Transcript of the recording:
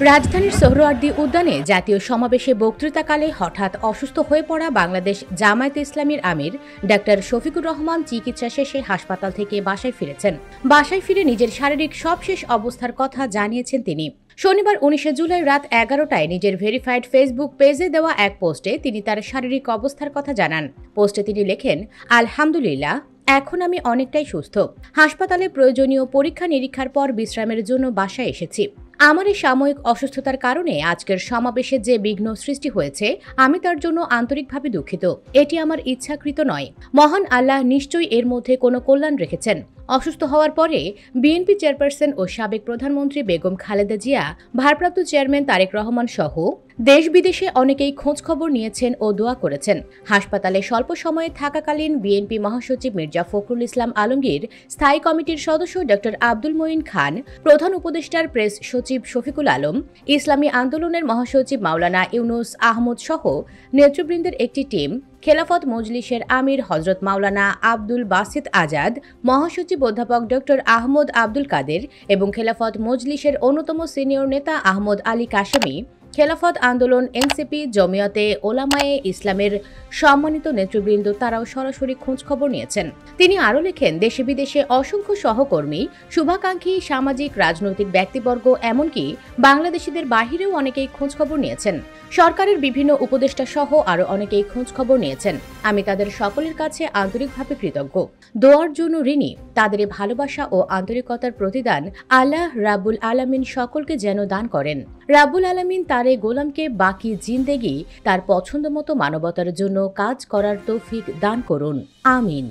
রাজধানীর সোহরাওয়ার্দী উদ্যানে জাতীয় সমাবেশে বক্তৃতাকালে হঠাৎ অসুস্থ হয়ে পড়া বাংলাদেশ জামায়াতে ইসলামীর আমির ডাক্তার শফিকুর রহমান চিকিৎসা শেষে হাসপাতাল থেকে বাসায় ফিরেছেন। বাসায় ফিরে নিজের শারীরিক সবশেষ অবস্থার কথা জানিয়েছেন তিনি। শনিবার ১৯ জুলাই রাত ১১টায় নিজের ভেরিফাইড ফেসবুক পেজে দেওয়া এক পোস্টে তিনি তার শারীরিক অবস্থার কথা জানান। পোস্টে তিনি লেখেন, আলহামদুলিল্লাহ, এখন আমি অনেকটাই সুস্থ। হাসপাতালে প্রয়োজনীয় পরীক্ষা নিরীক্ষার পর বিশ্রামের জন্য বাসায় এসেছি। আমার এই সাময়িক অসুস্থতার কারণে আজকের সমাবেশে যে বিঘ্ন সৃষ্টি হয়েছে, আমি তার জন্য আন্তরিকভাবে দুঃখিত। এটি আমার ইচ্ছাকৃত নয়। মহান আল্লাহ নিশ্চয়ই এর মধ্যে কোনো কল্যাণ রেখেছেন। অসুস্থ হওয়ার পরে বিএনপি চেয়ারপারসন ও সাবেক প্রধানমন্ত্রী বেগম খালেদা জিয়া, ভারপ্রাপ্ত চেয়ারম্যান তারেক রহমান সহ দেশ বিদেশে অনেকেই খোঁজ খবর নিয়েছেন ও দোয়া করেছেন। হাসপাতালে স্বল্প সময়ে থাকাকালীন বিএনপি মহাসচিব মির্জা ফখরুল ইসলাম আলমগীর, স্থায়ী কমিটির সদস্য ডক্টর আব্দুল মঈন খান, প্রধান উপদেষ্টার প্রেস সচিব শফিকুল আলম, ইসলামী আন্দোলনের মহাসচিব মাওলানা ইউনুস আহমদ সহ নেতৃবৃন্দের একটি টিম, খেলাফত মজলিসের আমির হজরত মাওলানা আব্দুল বাসিত আজাদ, মহাসচিব অধ্যাপক ডক্টর আহমদ আব্দুল কাদের এবং খেলাফত মজলিসের অন্যতম সিনিয়র নেতা আহমদ আলী কাশেমি, খেলাফত আন্দোলন, এনসিপি, জমিয়তে ওলামায়ে ইসলামের সম্মানিত নেতৃবৃন্দ তারাও সরাসরি খোঁজখবর নিয়েছেন। তিনি আরও লেখেন, দেশে বিদেশে অসংখ্য সহকর্মী, শুভাকাঙ্ক্ষী, সামাজিক রাজনৈতিক ব্যক্তিবর্গ, এমনকি বাংলাদেশিদের বাহিরেও অনেকেই খোঁজখবর নিয়েছেন। সরকারের বিভিন্ন উপদেষ্টা সহ আরও অনেকেই খোঁজখবর নিয়েছেন। আমি তাদের সকলের কাছে আন্তরিকভাবে কৃতজ্ঞ। দোয়ার জন্য ঋণী। তাদের ভালোবাসা ও আন্তরিকতার প্রতিদান আল্লাহ রাব্বুল আলামিন সকলকে যেন দান করেন। রাব্বুল আলামিন তার এই গোলামকে বাকি জিন্দেগি তার পছন্দমতো মানবতার জন্য কাজ করার তৌফিক দান করুন। আমিন।